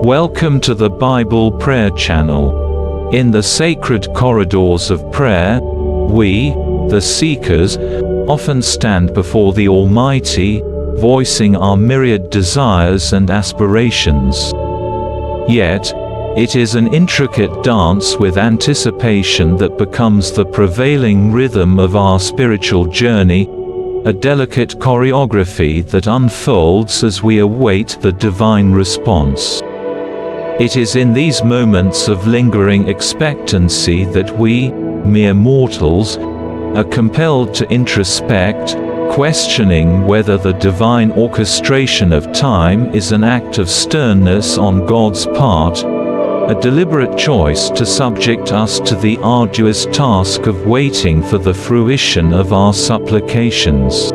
Welcome to the Bible Prayer Channel. In the sacred corridors of prayer, we, the seekers, often stand before the Almighty, voicing our myriad desires and aspirations. Yet, it is an intricate dance with anticipation that becomes the prevailing rhythm of our spiritual journey, a delicate choreography that unfolds as we await the divine response. It is in these moments of lingering expectancy that we, mere mortals, are compelled to introspect, questioning whether the divine orchestration of time is an act of sternness on God's part, a deliberate choice to subject us to the arduous task of waiting for the fruition of our supplications.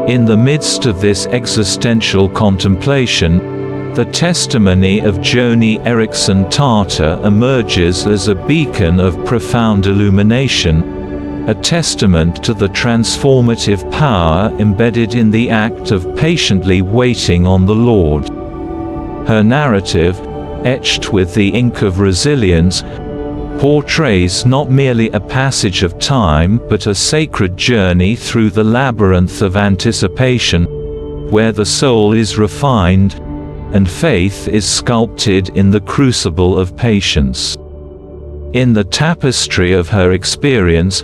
In the midst of this existential contemplation, the testimony of Joni Eareckson Tada emerges as a beacon of profound illumination, a testament to the transformative power embedded in the act of patiently waiting on the Lord. Her narrative, etched with the ink of resilience, portrays not merely a passage of time but a sacred journey through the labyrinth of anticipation, where the soul is refined and faith is sculpted in the crucible of patience. In the tapestry of her experience,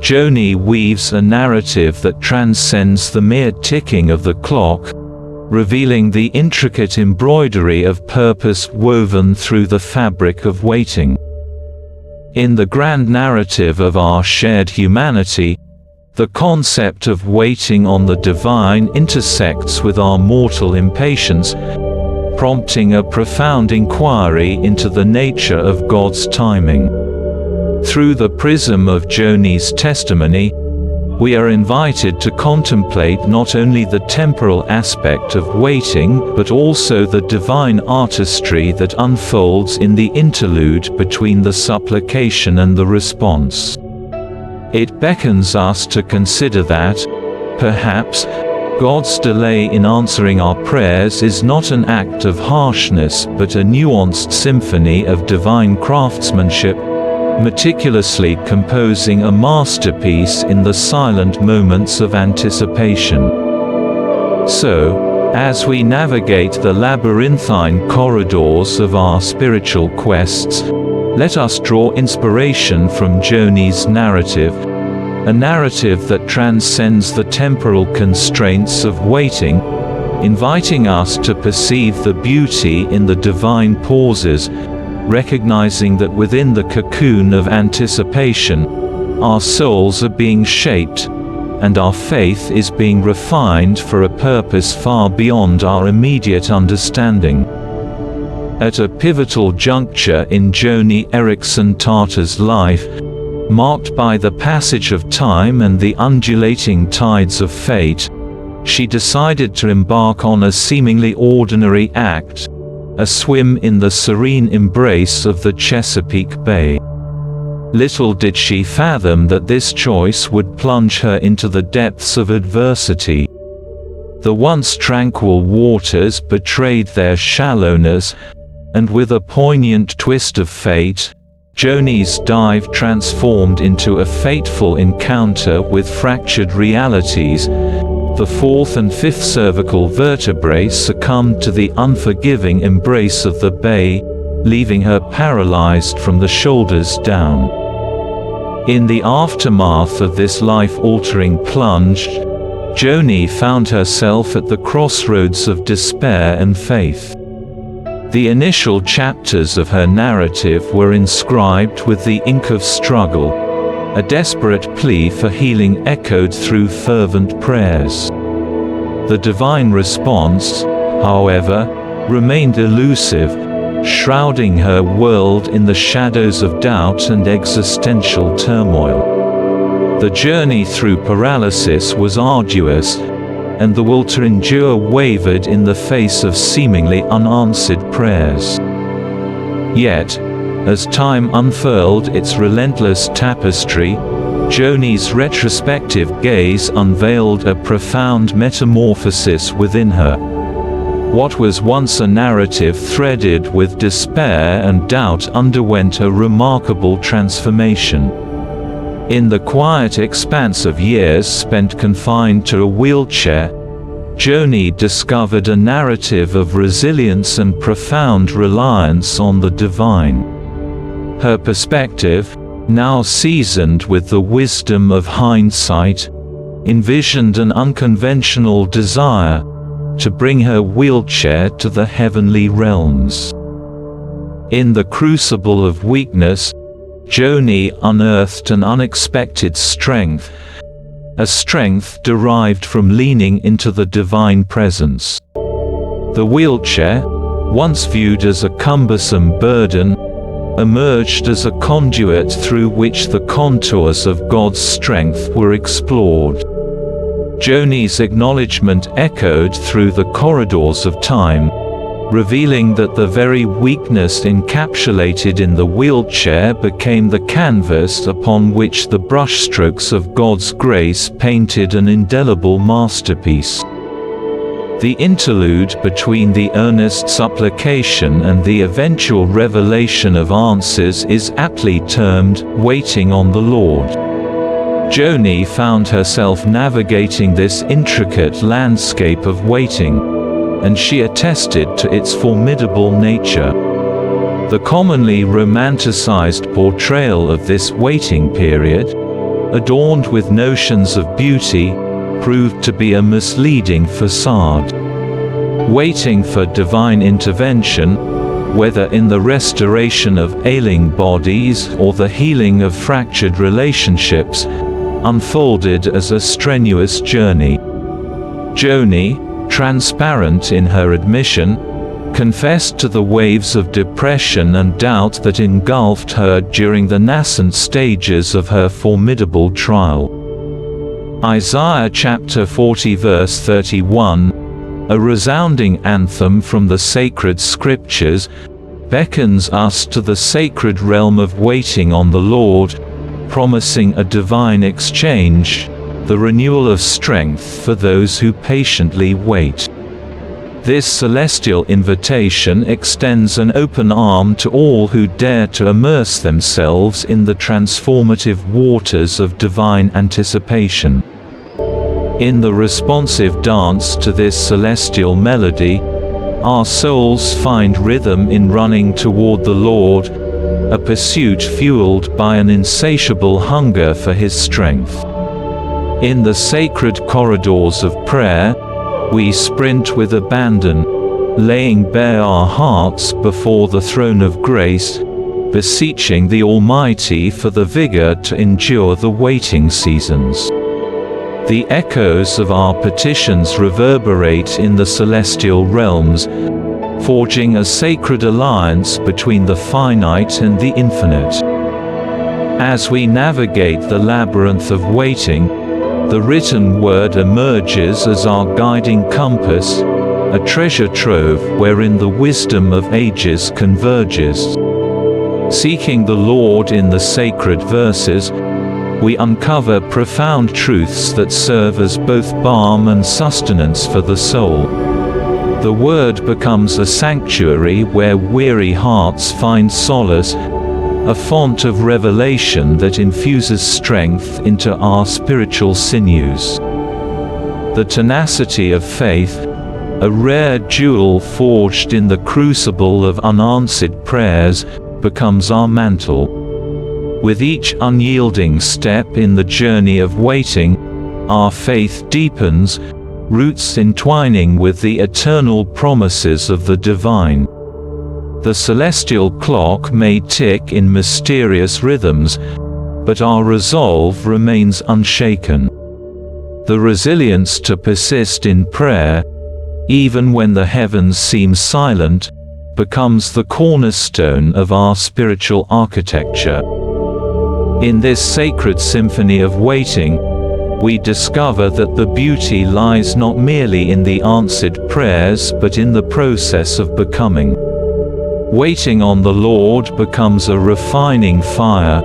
Joni weaves a narrative that transcends the mere ticking of the clock, revealing the intricate embroidery of purpose woven through the fabric of waiting. In the grand narrative of our shared humanity, the concept of waiting on the divine intersects with our mortal impatience, prompting a profound inquiry into the nature of God's timing. Through the prism of Joni's testimony, we are invited to contemplate not only the temporal aspect of waiting but also the divine artistry that unfolds in the interlude between the supplication and the response. It beckons us to consider that, perhaps, God's delay in answering our prayers is not an act of harshness but a nuanced symphony of divine craftsmanship, meticulously composing a masterpiece in the silent moments of anticipation. So, as we navigate the labyrinthine corridors of our spiritual quests, let us draw inspiration from Joni's narrative, a narrative that transcends the temporal constraints of waiting, inviting us to perceive the beauty in the divine pauses, recognizing that within the cocoon of anticipation, our souls are being shaped, and our faith is being refined for a purpose far beyond our immediate understanding. At a pivotal juncture in Joni Eareckson Tada's life, marked by the passage of time and the undulating tides of fate, she decided to embark on a seemingly ordinary act, a swim in the serene embrace of the Chesapeake Bay. Little did she fathom that this choice would plunge her into the depths of adversity. The once tranquil waters betrayed their shallowness, and with a poignant twist of fate, Joni's dive transformed into a fateful encounter with fractured realities. The fourth and fifth cervical vertebrae succumbed to the unforgiving embrace of the bay, leaving her paralyzed from the shoulders down. In the aftermath of this life-altering plunge, Joni found herself at the crossroads of despair and faith. The initial chapters of her narrative were inscribed with the ink of struggle, a desperate plea for healing echoed through fervent prayers. The divine response, however, remained elusive, shrouding her world in the shadows of doubt and existential turmoil. The journey through paralysis was arduous, and the will to endure wavered in the face of seemingly unanswered prayers. Yet, as time unfurled its relentless tapestry, Joni's retrospective gaze unveiled a profound metamorphosis within her. What was once a narrative threaded with despair and doubt underwent a remarkable transformation. In the quiet expanse of years spent confined to a wheelchair, Joni discovered a narrative of resilience and profound reliance on the divine. Her perspective, now seasoned with the wisdom of hindsight, envisioned an unconventional desire to bring her wheelchair to the heavenly realms. In the crucible of weakness, Joni unearthed an unexpected strength, a strength derived from leaning into the divine presence. The wheelchair, once viewed as a cumbersome burden, emerged as a conduit through which the contours of God's strength were explored. Joni's acknowledgement echoed through the corridors of time, revealing that the very weakness encapsulated in the wheelchair became the canvas upon which the brushstrokes of God's grace painted an indelible masterpiece. The interlude between the earnest supplication and the eventual revelation of answers is aptly termed "waiting on the Lord." Joni found herself navigating this intricate landscape of waiting, and she attested to its formidable nature. The commonly romanticized portrayal of this waiting period, adorned with notions of beauty, proved to be a misleading facade. Waiting for divine intervention, whether in the restoration of ailing bodies or the healing of fractured relationships, unfolded as a strenuous journey. Joni, transparent in her admission, confessed to the waves of depression and doubt that engulfed her during the nascent stages of her formidable trial. Isaiah chapter 40 verse 31, a resounding anthem from the sacred scriptures, beckons us to the sacred realm of waiting on the Lord, promising a divine exchange, the renewal of strength for those who patiently wait. This celestial invitation extends an open arm to all who dare to immerse themselves in the transformative waters of divine anticipation. In the responsive dance to this celestial melody, our souls find rhythm in running toward the Lord, a pursuit fueled by an insatiable hunger for His strength. In the sacred corridors of prayer, we sprint with abandon, laying bare our hearts before the throne of grace, beseeching the Almighty for the vigor to endure the waiting seasons. The echoes of our petitions reverberate in the celestial realms, forging a sacred alliance between the finite and the infinite. As we navigate the labyrinth of waiting, the written word emerges as our guiding compass, a treasure trove wherein the wisdom of ages converges. Seeking the Lord in the sacred verses, we uncover profound truths that serve as both balm and sustenance for the soul. The Word becomes a sanctuary where weary hearts find solace, a font of revelation that infuses strength into our spiritual sinews. The tenacity of faith, a rare jewel forged in the crucible of unanswered prayers, becomes our mantle. With each unyielding step in the journey of waiting, our faith deepens, roots entwining with the eternal promises of the divine. The celestial clock may tick in mysterious rhythms, but our resolve remains unshaken. The resilience to persist in prayer, even when the heavens seem silent, becomes the cornerstone of our spiritual architecture. In this sacred symphony of waiting, we discover that the beauty lies not merely in the answered prayers but in the process of becoming. Waiting on the Lord becomes a refining fire,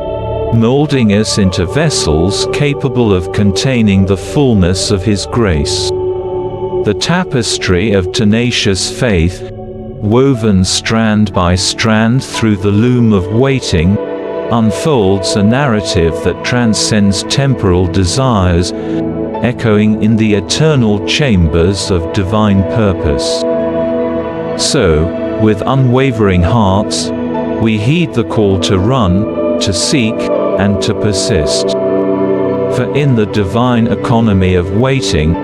molding us into vessels capable of containing the fullness of His grace. The tapestry of tenacious faith, woven strand by strand through the loom of waiting, unfolds a narrative that transcends temporal desires, echoing in the eternal chambers of divine purpose. So, with unwavering hearts, we heed the call to run, to seek, and to persist. For in the divine economy of waiting,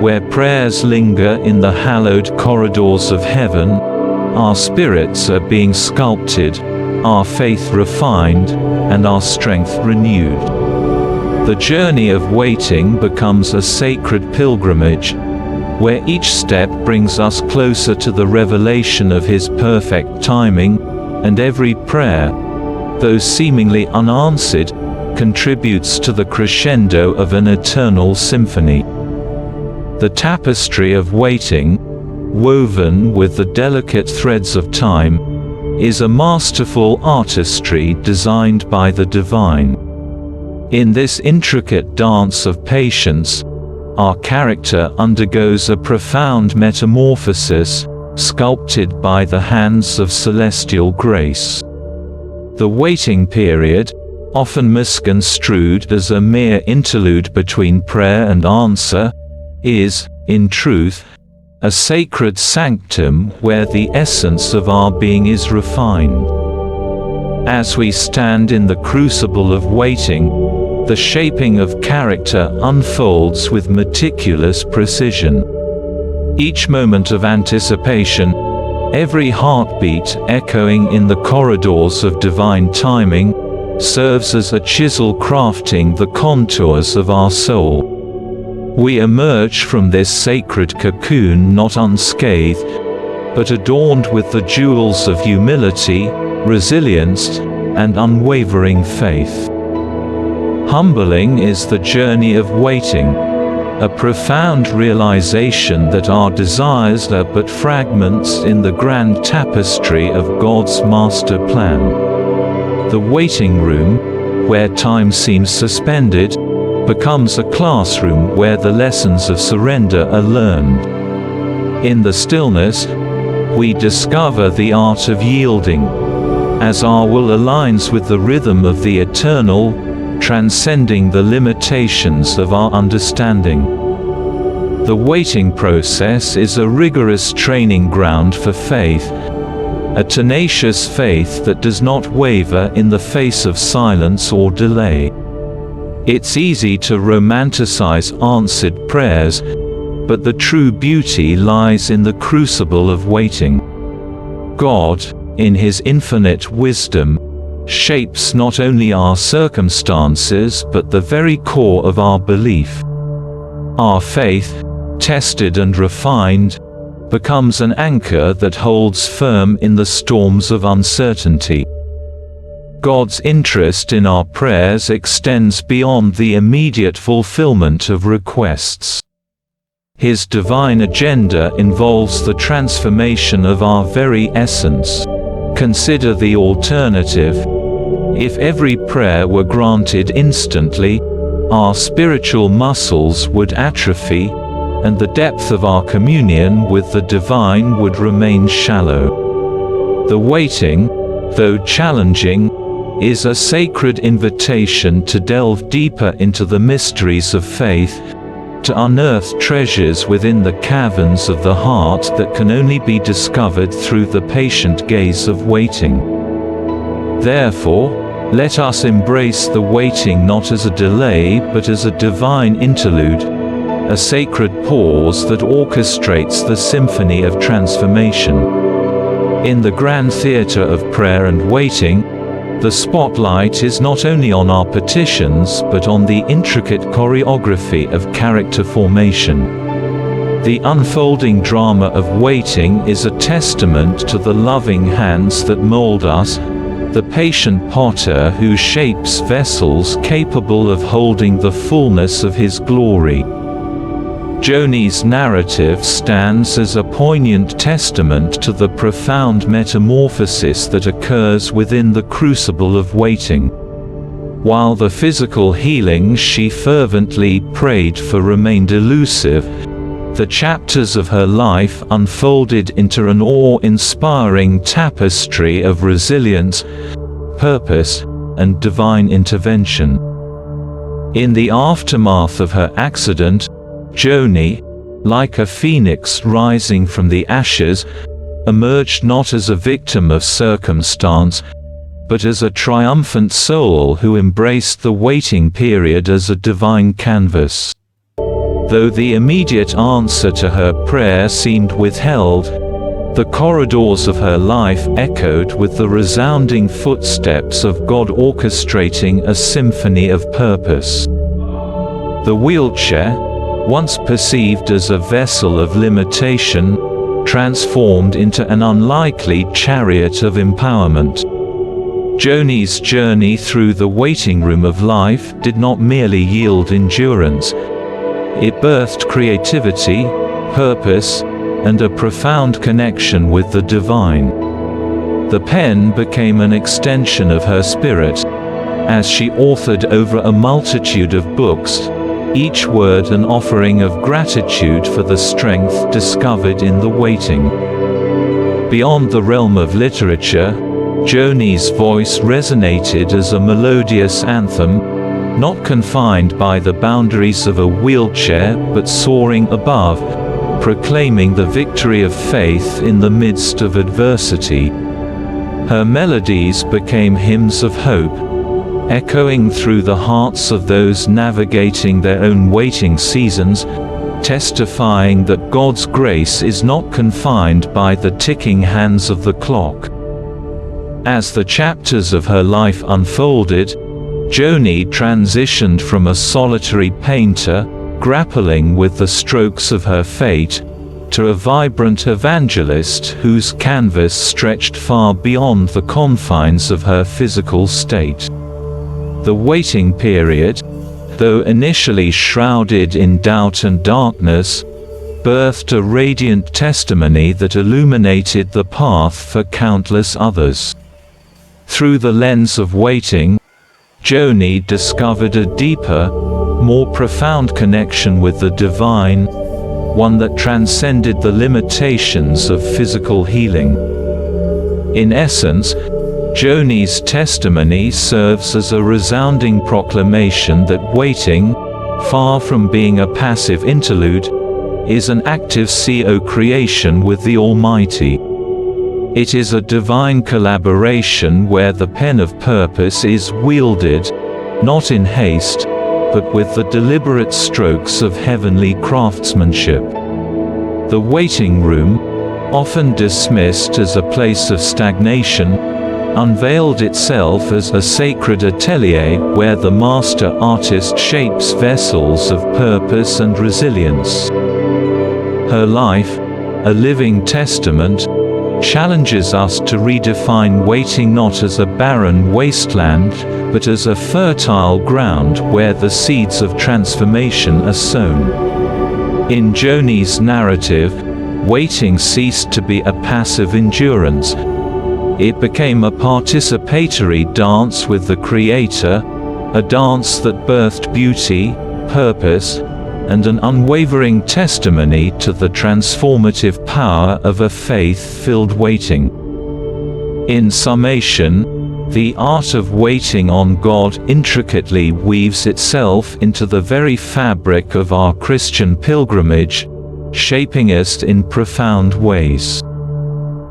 where prayers linger in the hallowed corridors of heaven, our spirits are being sculpted, our faith refined, and our strength renewed. The journey of waiting becomes a sacred pilgrimage, where each step brings us closer to the revelation of His perfect timing, and every prayer, though seemingly unanswered, contributes to the crescendo of an eternal symphony. The tapestry of waiting, woven with the delicate threads of time, is a masterful artistry designed by the divine. In this intricate dance of patience, our character undergoes a profound metamorphosis, sculpted by the hands of celestial grace. The waiting period, often misconstrued as a mere interlude between prayer and answer, is, in truth, a sacred sanctum where the essence of our being is refined. As we stand in the crucible of waiting, the shaping of character unfolds with meticulous precision. Each moment of anticipation, every heartbeat echoing in the corridors of divine timing, serves as a chisel crafting the contours of our soul. We emerge from this sacred cocoon not unscathed, but adorned with the jewels of humility, resilience, and unwavering faith. Humbling is the journey of waiting, a profound realization that our desires are but fragments in the grand tapestry of God's master plan. The waiting room, where time seems suspended, becomes a classroom where the lessons of surrender are learned. In the stillness, we discover the art of yielding, as our will aligns with the rhythm of the eternal, transcending the limitations of our understanding. The waiting process is a rigorous training ground for faith, a tenacious faith that does not waver in the face of silence or delay. It's easy to romanticize answered prayers, but the true beauty lies in the crucible of waiting. God, in His infinite wisdom, shapes not only our circumstances but the very core of our belief. Our faith, tested and refined, becomes an anchor that holds firm in the storms of uncertainty. God's interest in our prayers extends beyond the immediate fulfillment of requests. His divine agenda involves the transformation of our very essence. Consider the alternative. If every prayer were granted instantly, our spiritual muscles would atrophy, and the depth of our communion with the divine would remain shallow. The waiting, though challenging, is a sacred invitation to delve deeper into the mysteries of faith, to unearth treasures within the caverns of the heart that can only be discovered through the patient gaze of waiting. Therefore, let us embrace the waiting not as a delay but as a divine interlude, a sacred pause that orchestrates the symphony of transformation. In the grand theater of prayer and waiting, the spotlight is not only on our petitions but on the intricate choreography of character formation. The unfolding drama of waiting is a testament to the loving hands that mold us, the patient potter who shapes vessels capable of holding the fullness of His glory. Joni's narrative stands as a poignant testament to the profound metamorphosis that occurs within the crucible of waiting. While the physical healing she fervently prayed for remained elusive, the chapters of her life unfolded into an awe-inspiring tapestry of resilience, purpose, and divine intervention. In the aftermath of her accident, Joni, like a phoenix rising from the ashes, emerged not as a victim of circumstance, but as a triumphant soul who embraced the waiting period as a divine canvas. Though the immediate answer to her prayer seemed withheld, the corridors of her life echoed with the resounding footsteps of God orchestrating a symphony of purpose. The wheelchair, once perceived as a vessel of limitation, transformed into an unlikely chariot of empowerment. Joni's journey through the waiting room of life did not merely yield endurance. It birthed creativity, purpose, and a profound connection with the divine. The pen became an extension of her spirit, as she authored over a multitude of books, each word an offering of gratitude for the strength discovered in the waiting. Beyond the realm of literature, Joni's voice resonated as a melodious anthem, not confined by the boundaries of a wheelchair but soaring above, proclaiming the victory of faith in the midst of adversity. Her melodies became hymns of hope, echoing through the hearts of those navigating their own waiting seasons, testifying that God's grace is not confined by the ticking hands of the clock. As the chapters of her life unfolded, Joni transitioned from a solitary painter, grappling with the strokes of her fate, to a vibrant evangelist whose canvas stretched far beyond the confines of her physical state. The waiting period, though initially shrouded in doubt and darkness, birthed a radiant testimony that illuminated the path for countless others. Through the lens of waiting, Joni discovered a deeper, more profound connection with the divine, one that transcended the limitations of physical healing. In essence, Joni's testimony serves as a resounding proclamation that waiting, far from being a passive interlude, is an active co-creation with the Almighty. It is a divine collaboration where the pen of purpose is wielded, not in haste, but with the deliberate strokes of heavenly craftsmanship. The waiting room, often dismissed as a place of stagnation, unveiled itself as a sacred atelier where the master artist shapes vessels of purpose and resilience. Her life, a living testament, challenges us to redefine waiting not as a barren wasteland, but as a fertile ground where the seeds of transformation are sown. In Joni's narrative, waiting ceased to be a passive endurance. It became a participatory dance with the Creator, a dance that birthed beauty, purpose, and an unwavering testimony to the transformative power of a faith-filled waiting. In summation, the art of waiting on God intricately weaves itself into the very fabric of our Christian pilgrimage, shaping us in profound ways.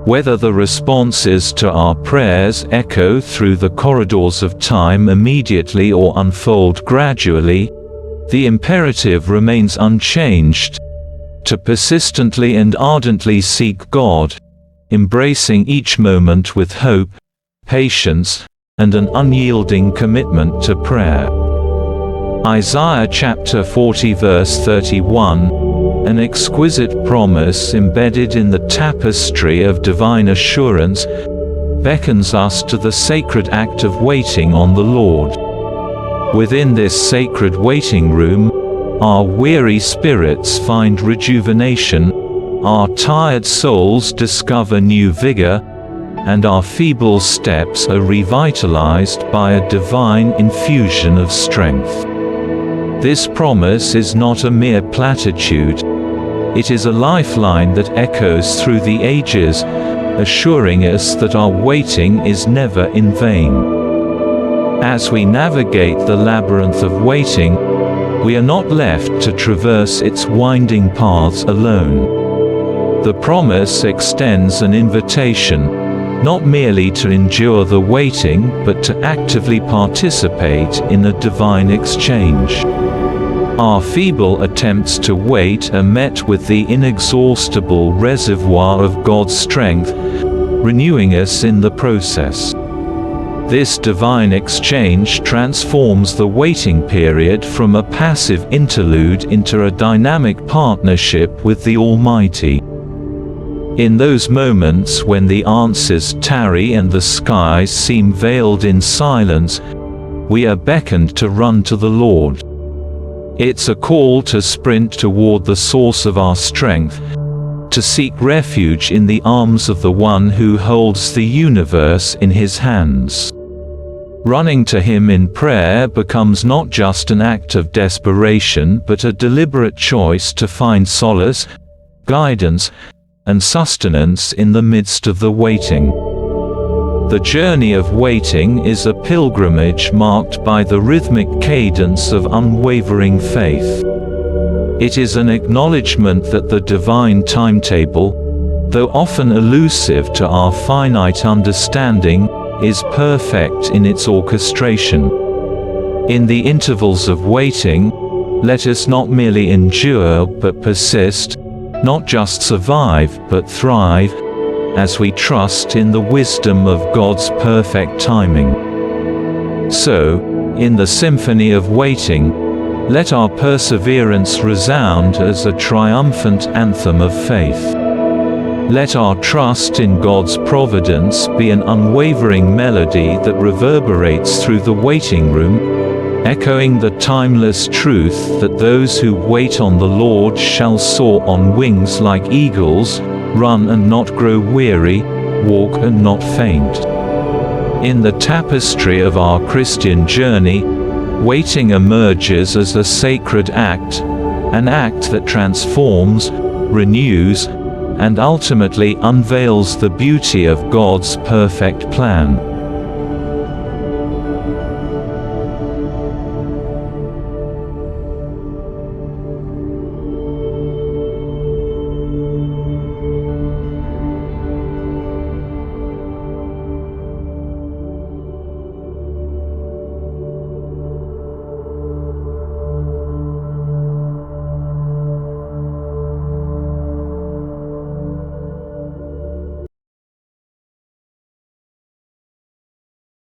Whether the responses to our prayers echo through the corridors of time immediately or unfold gradually, the imperative remains unchanged: to persistently and ardently seek God, embracing each moment with hope, patience, and an unyielding commitment to prayer. Isaiah chapter 40 verse 31, an exquisite promise embedded in the tapestry of divine assurance, beckons us to the sacred act of waiting on the Lord. Within this sacred waiting room, our weary spirits find rejuvenation, our tired souls discover new vigor, and our feeble steps are revitalized by a divine infusion of strength. This promise is not a mere platitude. It is a lifeline that echoes through the ages, assuring us that our waiting is never in vain. As we navigate the labyrinth of waiting, we are not left to traverse its winding paths alone. The promise extends an invitation, not merely to endure the waiting, but to actively participate in a divine exchange. Our feeble attempts to wait are met with the inexhaustible reservoir of God's strength, renewing us in the process. This divine exchange transforms the waiting period from a passive interlude into a dynamic partnership with the Almighty. In those moments when the answers tarry and the skies seem veiled in silence, we are beckoned to run to the Lord. It's a call to sprint toward the source of our strength, to seek refuge in the arms of the one who holds the universe in his hands. Running to him in prayer becomes not just an act of desperation but a deliberate choice to find solace, guidance, and sustenance in the midst of the waiting. The journey of waiting is a pilgrimage marked by the rhythmic cadence of unwavering faith. It is an acknowledgement that the divine timetable, though often elusive to our finite understanding, is perfect in its orchestration. In the intervals of waiting, let us not merely endure but persist, not just survive but thrive, as we trust in the wisdom of God's perfect timing. So, in the symphony of waiting, let our perseverance resound as a triumphant anthem of faith. Let our trust in God's providence be an unwavering melody that reverberates through the waiting room, echoing the timeless truth that those who wait on the Lord shall soar on wings like eagles, run and not grow weary, walk and not faint. In the tapestry of our Christian journey, waiting emerges as a sacred act, an act that transforms, renews, and ultimately unveils the beauty of God's perfect plan.